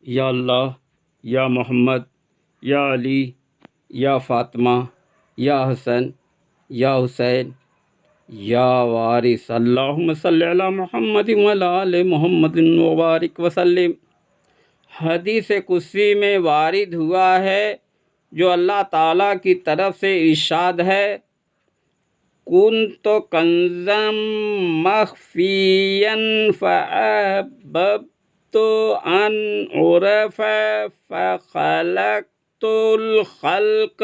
یا اللہ، یا محمد، یا علی، یا فاطمہ، یا حسن، یا حسین، یا وارث، اللہم صلی علی محمد وعلی آل محمد وبارک وسلم۔ حدیث قدسی میں وارد ہوا ہے، جو اللہ تعالیٰ کی طرف سے ارشاد ہے، کنت کنزا مخفیا فاحببت ان اعرف فخلقت الخلق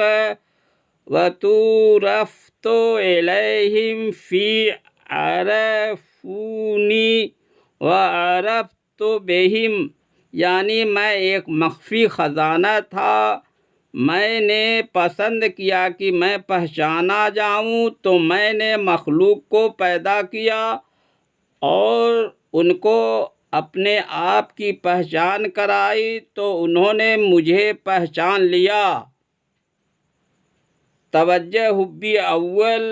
وتورفت الیہم فی عرفونی وعرفت بہم، یعنی میں ایک مخفی خزانہ تھا، میں نے پسند کیا کہ میں پہچانا جاؤں، تو میں نے مخلوق کو پیدا کیا اور ان کو اپنے آپ کی پہچان کرائی، تو انہوں نے مجھے پہچان لیا۔ توجہ حبی اول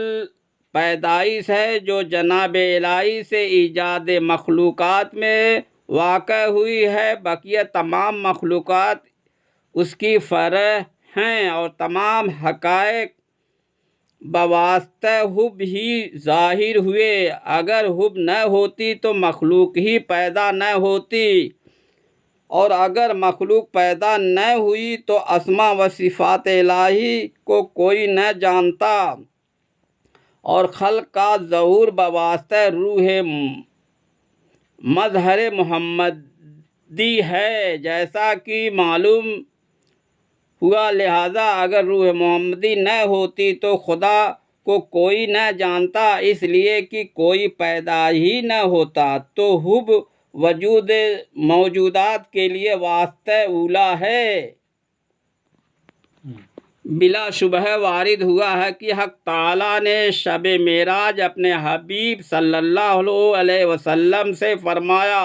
پیدائش ہے، جو جناب الہی سے ایجاد مخلوقات میں واقع ہوئی ہے، بقیہ تمام مخلوقات اس کی فرع ہیں، اور تمام حقائق بواسطہ حب ہی ظاہر ہوئے۔ اگر حب نہ ہوتی تو مخلوق ہی پیدا نہ ہوتی، اور اگر مخلوق پیدا نہ ہوئی تو اسماء و صفات الہی کو کوئی نہ جانتا، اور خلق کا ظہور بواسطہ روح مظہر محمدی ہے، جیسا کہ معلوم ہوا۔ لہذا اگر روح محمدی نہ ہوتی تو خدا کو کوئی نہ جانتا، اس لیے کہ کوئی پیدا ہی نہ ہوتا، تو حب وجود موجودات کے لیے واسطہ اولا ہے۔ بلا شبہ وارد ہوا ہے کہ حق تعالیٰ نے شب معراج اپنے حبیب صلی اللہ علیہ وسلم سے فرمایا،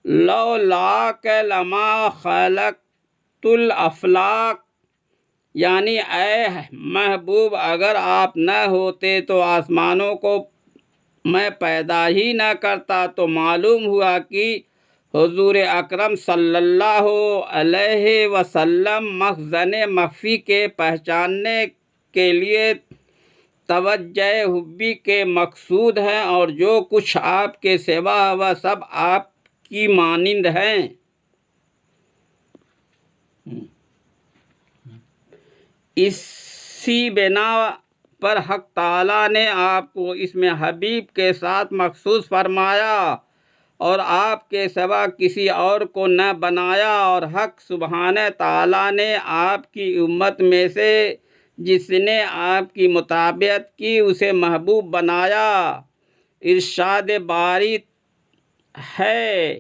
لولاک لما خلقت الافلاک، یعنی اے محبوب اگر آپ نہ ہوتے تو آسمانوں کو میں پیدا ہی نہ کرتا۔ تو معلوم ہوا کہ حضور اکرم صلی اللہ علیہ وسلم مخزن مخفی کے پہچاننے کے لیے توجہ حبی کے مقصود ہیں، اور جو کچھ آپ کے سوا وہ سب آپ کی مانند ہیں۔ اسی بنا پر حق تعالیٰ نے آپ کو اس میں حبیب کے ساتھ مخصوص فرمایا، اور آپ کے سوا کسی اور کو نہ بنایا، اور حق سبحانہ تعالیٰ نے آپ کی امت میں سے جس نے آپ کی مطابقت کی اسے محبوب بنایا۔ ارشاد باری ہے،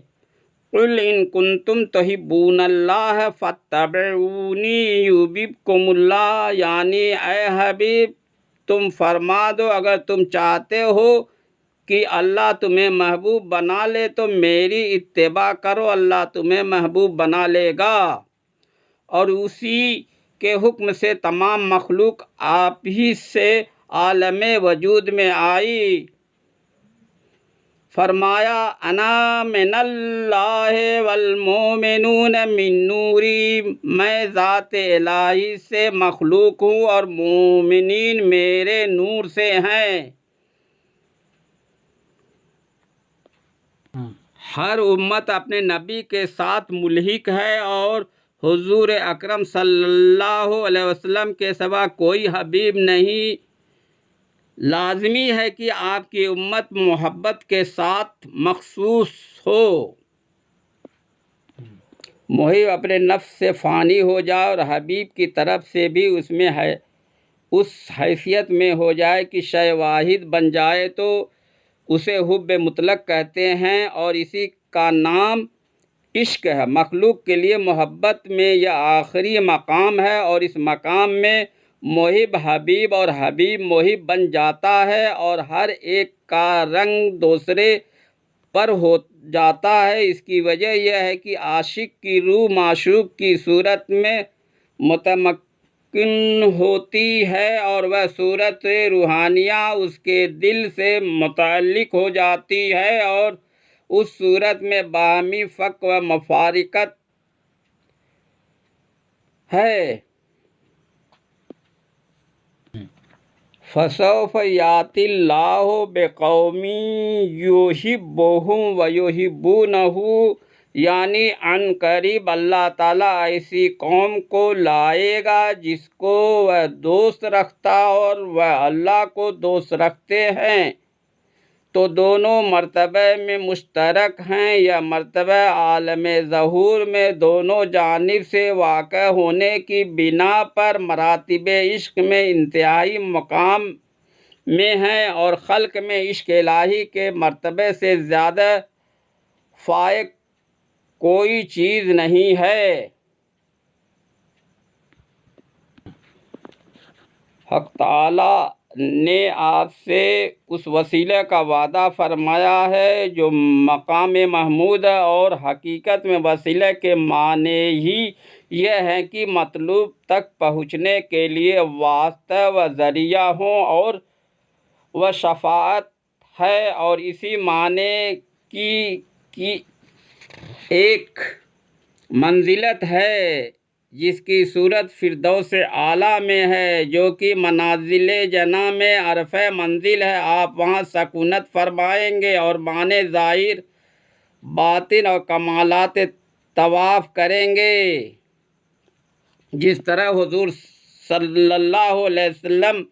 قل ان کنتم تحبون اللہ فاتبعونی یحببکم اللہ، یعنی اے حبیب تم فرما دو اگر تم چاہتے ہو کہ اللہ تمہیں محبوب بنا لے تو میری اتباع کرو، اللہ تمہیں محبوب بنا لے گا۔ اور اسی کے حکم سے تمام مخلوق آپ ہی سے عالم وجود میں آئی۔ فرمایا، انا من اللہ والمؤمنون من نوری، میں ذات الہی سے مخلوق ہوں اور مومنین میرے نور سے ہیں۔ ہر امت اپنے نبی کے ساتھ ملحق ہے، اور حضور اکرم صلی اللہ علیہ وسلم کے سوا کوئی حبیب نہیں۔ لازمی ہے کہ آپ کی امت محبت کے ساتھ مخصوص ہو، محب اپنے نفس سے فانی ہو جائے، اور حبیب کی طرف سے بھی اس حیثیت میں ہو جائے کہ شے واحد بن جائے، تو اسے حب مطلق کہتے ہیں، اور اسی کا نام عشق ہے۔ مخلوق کے لیے محبت میں یہ آخری مقام ہے، اور اس مقام میں محب حبیب اور حبیب محب بن جاتا ہے، اور ہر ایک کا رنگ دوسرے پر ہو جاتا ہے۔ اس کی وجہ یہ ہے کہ عاشق کی روح معشوق کی صورت میں متمکن ہوتی ہے، اور وہ صورت روحانیہ اس کے دل سے متعلق ہو جاتی ہے، اور اس صورت میں باہمی فک و مفارقت ہے۔ فسوف یاتی اللہ بقوم یحبہم ویحبونہ، یعنی عن قریب اللہ تعالیٰ ایسی قوم کو لائے گا جس کو وہ دوست رکھتا اور وہ اللہ کو دوست رکھتے ہیں۔ تو دونوں مرتبہ میں مشترک ہیں۔ یہ مرتبہ عالم ظہور میں دونوں جانب سے واقع ہونے کی بنا پر مراتب عشق میں انتہائی مقام میں ہیں، اور خلق میں عشق الہی کے مرتبے سے زیادہ فائق کوئی چیز نہیں ہے۔ حق تعالیٰ نے آپ سے اس وسیلے کا وعدہ فرمایا ہے جو مقام محمود ہے، اور حقیقت میں وسیلے کے معنی ہی یہ ہے کہ مطلوب تک پہنچنے کے لیے واسطہ و ذریعہ ہوں، اور وہ شفاعت ہے، اور اسی معنی کی ایک منزلت ہے جس کی صورت فردوس اعلیٰ میں ہے، جو کہ منازل جنہ میں عرفہ منزل ہے۔ آپ وہاں سکونت فرمائیں گے اور معنی ظاہر باطن اور کمالات طواف کریں گے۔ جس طرح حضور صلی اللہ علیہ وسلم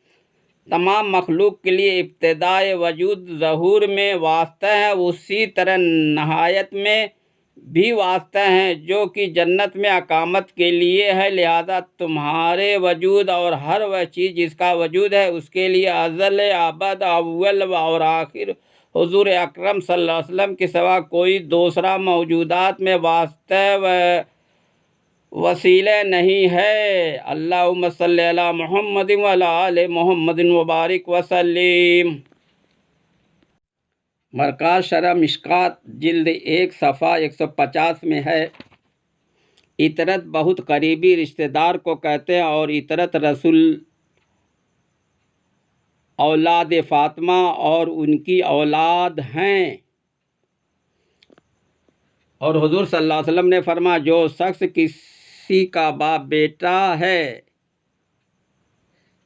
تمام مخلوق کے لیے ابتدائے وجود ظہور میں واسطہ ہے، اسی طرح نہایت میں بھی واسطہ ہیں جو کہ جنت میں اقامت کے لیے ہے۔ لہذا تمہارے وجود اور ہر وہ چیز جس کا وجود ہے اس کے لیے ازل ابد اول اور آخر حضور اکرم صلی اللہ علیہ وسلم کے سوا کوئی دوسرا موجودات میں واسطہ و وسیلہ نہیں ہے۔ اللہم صلی علی محمد وعلی آل محمد وبارک وسلم۔ مرکز شرح مشکات جلد 1 صفحہ 150 میں ہے، اطرت بہت قریبی رشتہ دار کو کہتے ہیں، اور اطرت رسول اولاد فاطمہ اور ان کی اولاد ہیں۔ اور حضور صلی اللہ علیہ وسلم نے فرمایا جو شخص کسی کا باپ بیٹا ہے،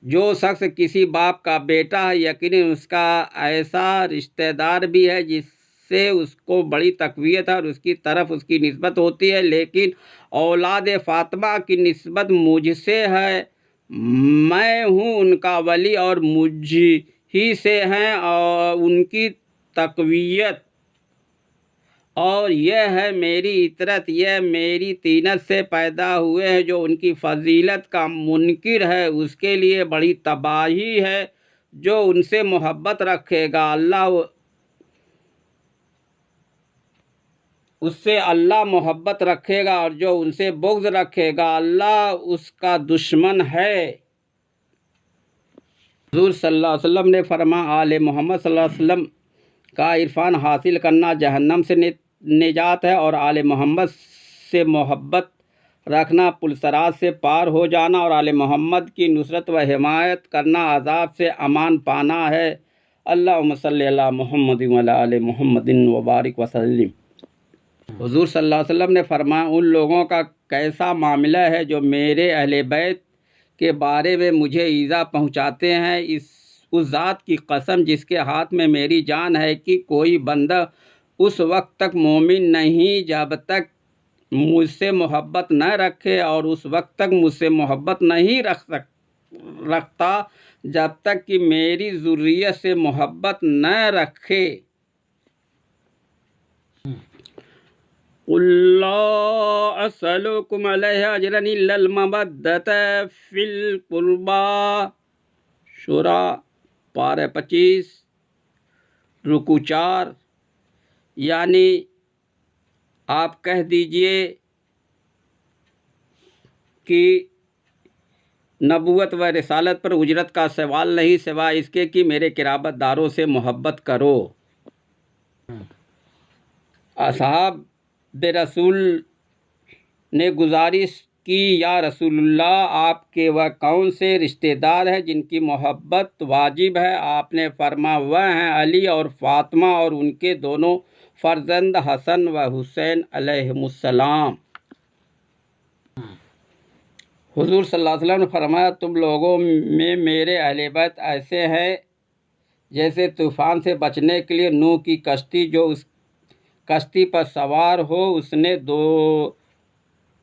جو شخص کسی باپ کا بیٹا ہے، یقیناً اس کا ایسا رشتہ دار بھی ہے جس سے اس کو بڑی تقویت ہے اور اس کی طرف اس کی نسبت ہوتی ہے، لیکن اولاد فاطمہ کی نسبت مجھ سے ہے، میں ہوں ان کا ولی اور مجھ ہی سے ہیں، اور ان کی تقویت اور یہ ہے میری اطرت، یہ میری طینت سے پیدا ہوئے ہیں۔ جو ان کی فضیلت کا منکر ہے اس کے لیے بڑی تباہی ہے۔ جو ان سے محبت رکھے گا اس سے اللہ محبت رکھے گا، اور جو ان سے بغض رکھے گا اللہ اس کا دشمن ہے۔ حضور صلی اللہ علیہ وسلم نے فرمایا آل محمد صلی اللہ علیہ وسلم کا عرفان حاصل کرنا جہنم سے نجات ہے، اور آل محمد سے محبت رکھنا پلسرات سے پار ہو جانا، اور آل محمد کی نصرت و حمایت کرنا عذاب سے امان پانا ہے۔ اللہم صلی علی محمد وعلی آل محمد وبارک وسلم۔ حضور صلی اللہ علیہ وسلم نے فرمایا ان لوگوں کا کیسا معاملہ ہے جو میرے اہل بیت کے بارے میں مجھے ایذا پہنچاتے ہیں۔ اس ذات کی قسم جس کے ہاتھ میں میری جان ہے کہ کوئی بندہ اس وقت تک مومن نہیں جب تک مجھ سے محبت نہ رکھے، اور اس وقت تک مجھ سے محبت نہیں رکھتا جب تک کہ میری ذریت سے محبت نہ رکھے۔ قُل لَّا أَسْأَلُكُمْ عَلَيْهِ أَجْرًا إِلَّا الْمَوَدَّةَ فِي الْقُرْبَىٰ۔ شورى پارہ 25 رکوع 4، یعنی آپ کہہ دیجئے کہ نبوت و رسالت پر اجرت کا سوال نہیں سوائے اس کے کہ میرے قرابت داروں سے محبت کرو۔ اصحاب رسول نے گزارش کی یا رسول اللہ آپ کے وہ کون سے رشتہ دار ہیں جن کی محبت واجب ہے؟ آپ نے فرمایا وہ ہیں علی اور فاطمہ اور ان کے دونوں فرزند حسن و حسین علیہم السلام۔ حضور صلی اللہ علیہ وسلم نے فرمایا تم لوگوں میں میرے اہل بیت ایسے ہیں جیسے طوفان سے بچنے کے لیے نوح کی کشتی، جو اس کشتی پر سوار ہو اس نے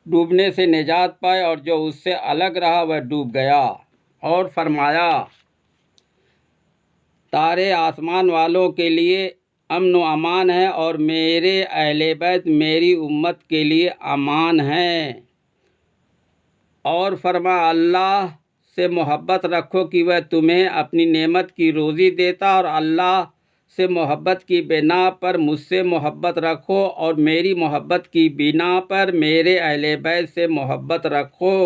ڈوبنے سے نجات پائے، اور جو اس سے الگ رہا وہ ڈوب گیا۔ اور فرمایا تارے آسمان والوں کے لیے امن و امان ہے، اور میرے اہل بیت میری امت کے لیے امان ہیں۔ اور فرمایا اللہ سے محبت رکھو کہ وہ تمہیں اپنی نعمت کی روزی دیتا، اور اللہ سے محبت کی بنا پر مجھ سے محبت رکھو، اور میری محبت کی بنا پر میرے اہل بیت سے محبت رکھو۔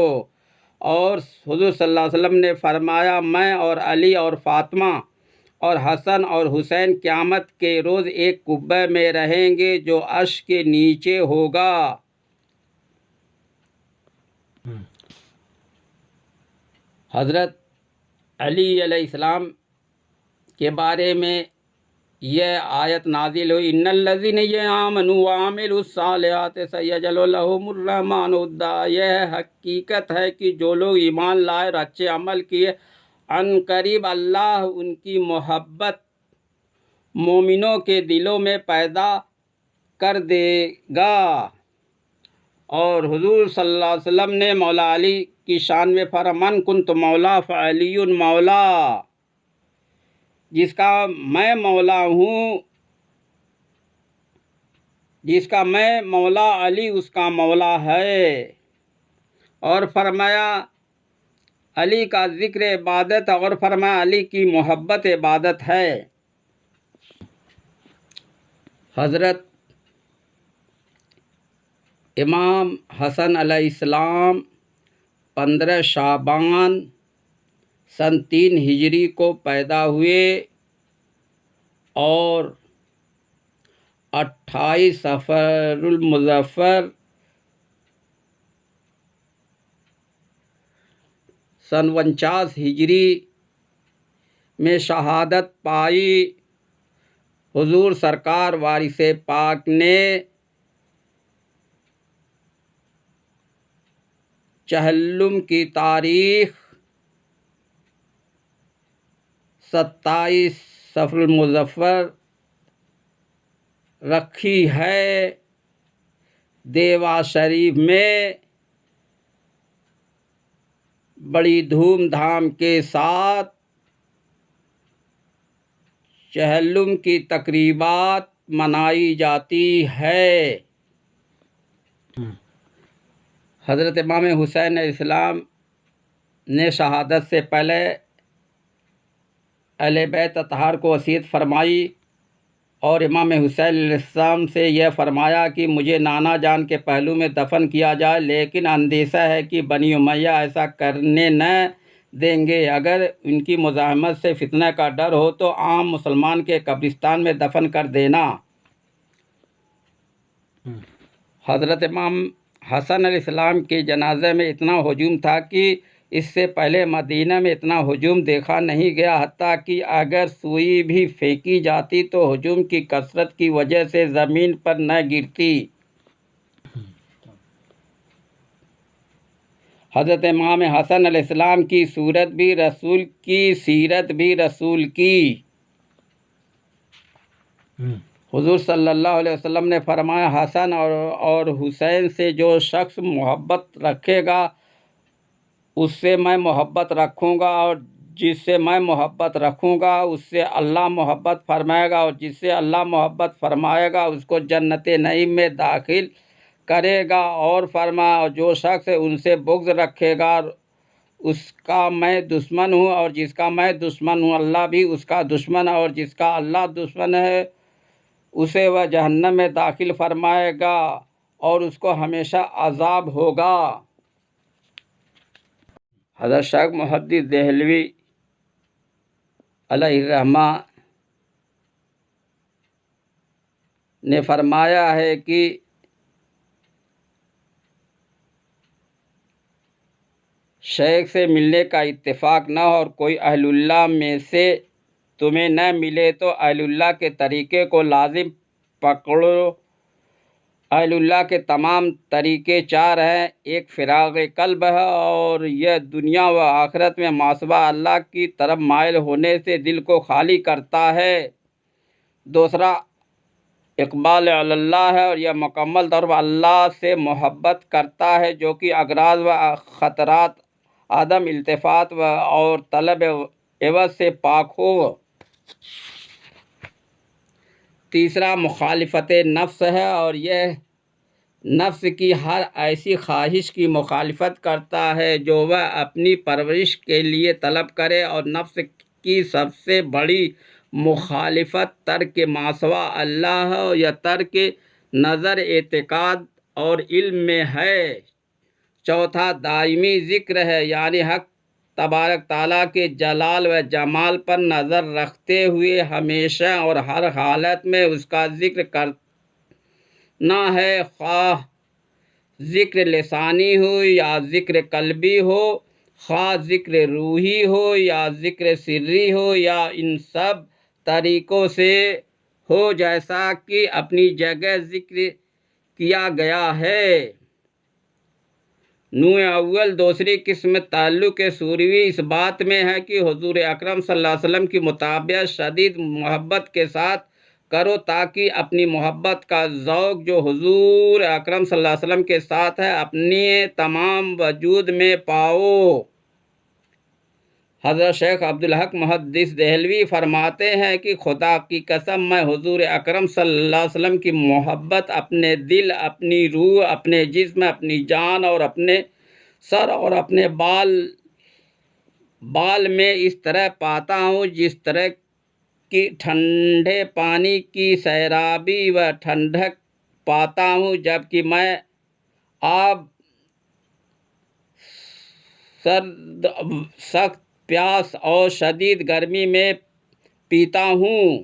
اور حضور صلی اللہ علیہ وسلم نے فرمایا میں اور علی اور فاطمہ اور حسن اور حسین قیامت کے روز ایک قبے میں رہیں گے جو عرش کے نیچے ہوگا۔ حضرت علی علیہ السلام کے بارے میں یہ آیت نازل ہوئی، ان الذین آمنوا وعملوا الصالحات سیجعل لهم الرحمن ودا۔ یہ حقیقت ہے کہ جو لوگ ایمان لائے اور اچھے عمل کیے، عن قریب اللہ ان کی محبت مومنوں کے دلوں میں پیدا کر دے گا۔ اور حضور صلی اللہ علیہ وسلم نے مولا علی کی شان میں فرمایا من کنت مولا فعلی مولا، جس کا میں مولا ہوں، جس کا میں مولا علی اس کا مولا ہے۔ اور فرمایا علی کا ذکر عبادت، اور فرمایا علی کی محبت عبادت ہے۔ حضرت امام حسن علیہ السلام 15 شعبان سن 3 ہجری کو پیدا ہوئے اور 28 صفر المظفر سن 49 ہجری میں شہادت پائی۔ حضور سرکار وارث پاک نے چہلم کی تاریخ 27 صفر المظفر رکھی ہے۔ دیوا شریف میں بڑی دھوم دھام کے ساتھ چہلم کی تقریبات منائی جاتی ہے۔ حضرت امام حسین علیہ السلام نے شہادت سے پہلے اہل بیت اطہار کو وصیت فرمائی، اور امام حسین علیہ السلام سے یہ فرمایا کہ مجھے نانا جان کے پہلو میں دفن کیا جائے، لیکن اندیشہ ہے کہ بنی امیہ ایسا کرنے نہ دیں گے۔ اگر ان کی مزاحمت سے فتنہ کا ڈر ہو تو عام مسلمان کے قبرستان میں دفن کر دینا۔ حضرت امام حسن علیہ السلام کے جنازے میں اتنا ہجوم تھا کہ اس سے پہلے مدینہ میں اتنا ہجوم دیکھا نہیں گیا، حتیٰ کہ اگر سوئی بھی پھینکی جاتی تو ہجوم کی کثرت کی وجہ سے زمین پر نہ گرتی۔ حضرت امام حسن علیہ السلام کی صورت بھی رسول کی، سیرت بھی رسول کی۔ حضور صلی اللہ علیہ وسلم نے فرمایا حسن اور حسین سے جو شخص محبت رکھے گا اس سے میں محبت رکھوں گا، اور جس سے میں محبت رکھوں گا اس سے اللہ محبت فرمائے گا، اور جس سے اللہ محبت فرمائے گا اس کو جنت نعیم میں داخل کرے گا۔ اور فرمایا جو شخص ان سے بغض رکھے گا اس کا میں دشمن ہوں، اور جس کا میں دشمن ہوں اللہ بھی اس کا دشمن ہے، اور جس کا اللہ دشمن ہے اسے وہ جہنم میں داخل فرمائے گا اور اس کو ہمیشہ عذاب ہوگا۔ حضرت شیخ محدث دہلوی علیہ الرحمہ نے فرمایا ہے کہ شیخ سے ملنے کا اتفاق نہ ہو اور کوئی اہل اللہ میں سے تمہیں نہ ملے تو اہل اللہ کے طریقے کو لازم پکڑو، اہل اللہ کے تمام طریقے چار ہیں. ایک فراغ قلب ہے اور یہ دنیا و آخرت میں ماسوا اللہ کی طرف مائل ہونے سے دل کو خالی کرتا ہے. دوسرا اقبال علی اللہ ہے اور یہ مکمل طور پر اللہ سے محبت کرتا ہے جو کہ اغراض و خطرات، عدم التفات اور طلب عوض سے پاک ہو. تیسرا مخالفت نفس ہے اور یہ نفس کی ہر ایسی خواہش کی مخالفت کرتا ہے جو وہ اپنی پرورش کے لیے طلب کرے، اور نفس کی سب سے بڑی مخالفت ترک ماسوا اللہ ہے یا ترک نظر، اعتقاد اور علم میں ہے. چوتھا دائمی ذکر ہے، یعنی حق تبارک تعالیٰ کے جلال و جمال پر نظر رکھتے ہوئے ہمیشہ اور ہر حالت میں اس کا ذکر کرنا ہے، خواہ ذکر لسانی ہو یا ذکر قلبی ہو، خواہ ذکر روحی ہو یا ذکر سری ہو، یا ان سب طریقوں سے ہو جیسا کہ اپنی جگہ ذکر کیا گیا ہے. نوع اول دوسری قسم تعلق سوروی اس بات میں ہے کہ حضور اکرم صلی اللہ علیہ وسلم کی مطابقت شدید محبت کے ساتھ کرو تاکہ اپنی محبت کا ذوق جو حضور اکرم صلی اللہ علیہ وسلم کے ساتھ ہے اپنے تمام وجود میں پاؤ. حضرت شیخ عبدالحق محدث دہلوی فرماتے ہیں کہ خدا کی قسم میں حضور اکرم صلی اللہ علیہ وسلم کی محبت اپنے دل، اپنی روح، اپنے جسم، اپنی جان اور اپنے سر اور اپنے بال میں اس طرح پاتا ہوں جس طرح کی ٹھنڈے پانی کی سیرابی و ٹھنڈک پاتا ہوں جبکہ میں آب سخت پیاس اور شدید گرمی میں پیتا ہوں.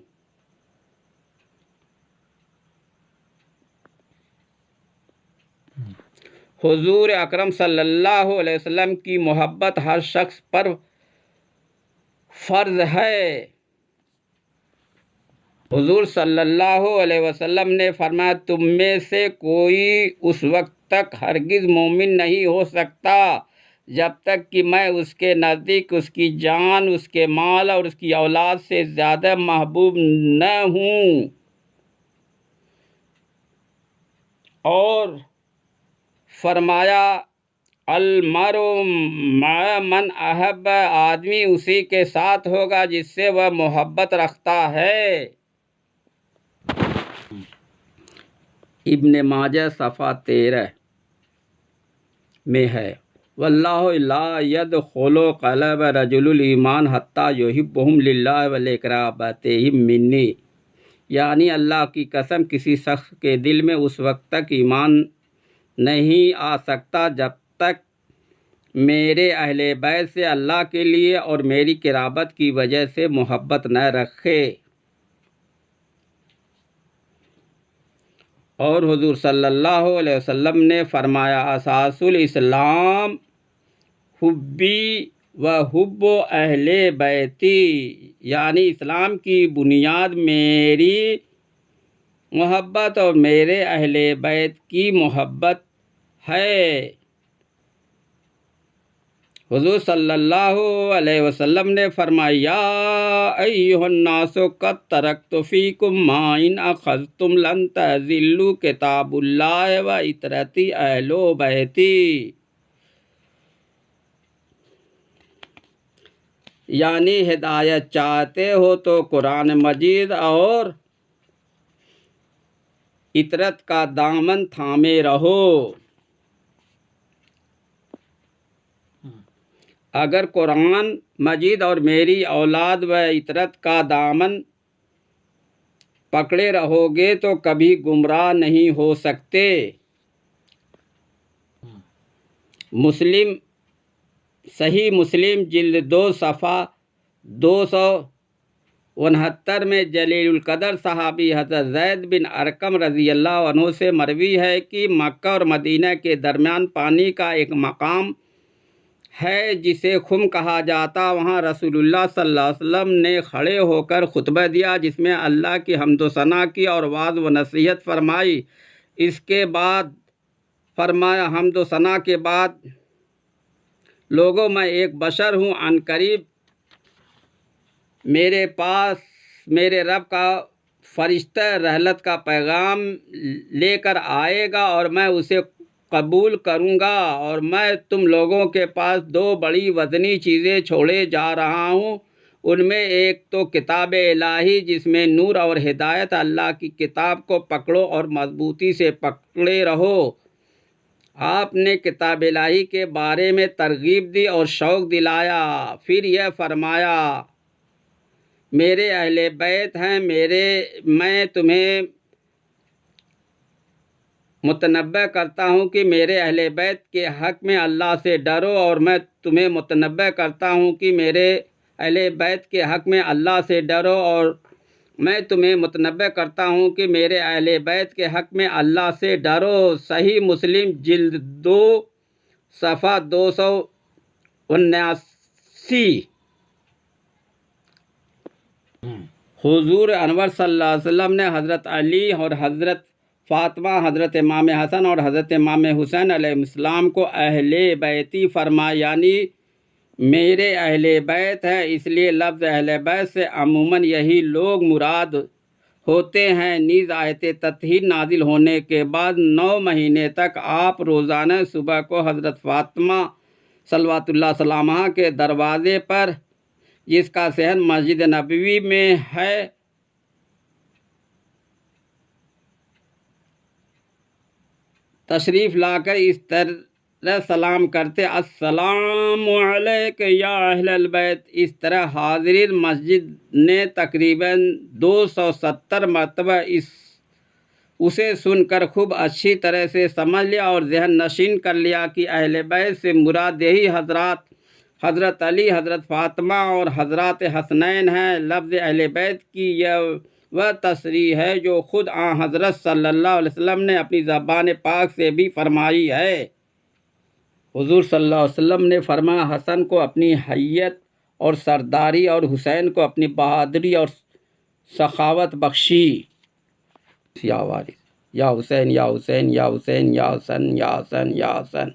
حضور اکرم صلی اللہ علیہ وسلم کی محبت ہر شخص پر فرض ہے. حضور صلی اللہ علیہ وسلم نے فرمایا تم میں سے کوئی اس وقت تک ہرگز مومن نہیں ہو سکتا جب تک کہ میں اس کے نزدیک اس کی جان، اس کے مال اور اس کی اولاد سے زیادہ محبوب نہ ہوں. اور فرمایا المرء مع من احب، آدمی اسی کے ساتھ ہوگا جس سے وہ محبت رکھتا ہے. ابن ماجہ صفحہ 13 میں ہے واللہ لا يدخل قلب رجل الایمان حتی یحبهم للہ ولاقربتہم منی، یعنی اللہ کی قسم کسی شخص کے دل میں اس وقت تک ایمان نہیں آ سکتا جب تک میرے اہل بیت سے اللہ کے لیے اور میری قرابت کی وجہ سے محبت نہ رکھے. اور حضور صلی اللہ علیہ وسلم نے فرمایا اساس الاسلام حبی و حب اہل بیتی، یعنی اسلام کی بنیاد میری محبت اور میرے اہل بیت کی محبت ہے. حضور صلی اللہ علیہ وسلم نے فرمایا یا ایھا الناس قد ترکت فیکم ما ان اخذتم لن تضلوا کتاب اللہ و اطرتی اہل بیتی، یعنی ہدایت چاہتے ہو تو قرآن مجید اور اطرت کا دامن تھامے رہو. اگر قرآن مجید اور میری اولاد و اطرت کا دامن پکڑے رہو گے تو کبھی گمراہ نہیں ہو سکتے. صحیح مسلم جلد 2 صفحہ 269 میں جلیل القدر صحابی حضرت زید بن ارقم رضی اللہ عنہ سے مروی ہے کہ مکہ اور مدینہ کے درمیان پانی کا ایک مقام ہے جسے خم کہا جاتا. وہاں رسول اللہ صلی اللہ علیہ وسلم نے کھڑے ہو کر خطبہ دیا جس میں اللہ کی حمد و ثنا کی اور وعظ و نصیحت فرمائی. اس کے بعد فرمایا حمد و ثنا کے بعد لوگوں میں ایک بشر ہوں، عنقریب میرے پاس میرے رب کا فرشتہ رحلت کا پیغام لے کر آئے گا اور میں اسے قبول کروں گا، اور میں تم لوگوں کے پاس 2 بڑی وزنی چیزیں چھوڑے جا رہا ہوں۔ ان میں ایک تو کتاب الہی جس میں نور اور ہدایت، اللہ کی کتاب کو پکڑو اور مضبوطی سے پکڑے رہو۔ آپ نے کتاب الہی کے بارے میں ترغیب دی اور شوق دلایا، پھر یہ فرمایا میرے اہل بیت ہیں، میں تمہیں متنبہ کرتا ہوں کہ میرے اہل بیت کے حق میں اللہ سے ڈرو، اور میں تمہیں متنبہ کرتا ہوں کہ میرے اہل بیت کے حق میں اللہ سے ڈرو، اور میں تمہیں متنبہ کرتا ہوں کہ میرے اہل بیت کے حق میں اللہ سے ڈرو۔ صحیح مسلم جلد 2 صفحہ 279۔ حضور انور صلی اللہ علیہ وسلم نے حضرت علی اور حضرت فاطمہ، حضرت امام حسن اور حضرت امام حسین علیہ السلام کو اہل بیتی فرمایا، یعنی میرے اہل بیت ہے، اس لیے لفظ اہل بیت سے عموماً یہی لوگ مراد ہوتے ہیں۔ نیز آیت تطہیر نازل ہونے کے بعد 9 مہینے تک آپ روزانہ صبح کو حضرت فاطمہ صلوات اللہ سلامہ کے دروازے پر، جس کا صحن مسجد نبوی میں ہے، تشریف لا کر اس طرح سلام کرتے، السلام علیک یا اہل البیت۔ اس طرح حاضرین مسجد نے تقریباً 270 مرتبہ اسے سن کر خوب اچھی طرح سے سمجھ لیا اور ذہن نشین کر لیا کہ اہل بیت سے مراد یہی حضرت علی، حضرت فاطمہ اور حضرات حسنین ہیں۔ لفظ اہل بیت کی یہ وہ تصریح ہے جو خود آن حضرت صلی اللہ علیہ وسلم نے اپنی زبان پاک سے بھی فرمائی ہے۔ حضور صلی اللہ علیہ وسلم نے فرمایا، حسن کو اپنی حیت اور سرداری اور حسین کو اپنی بہادری اور سخاوت بخشی۔ یا وارث یا حسین یا حسین یا حسین یا حسن یا حسن یا حسن۔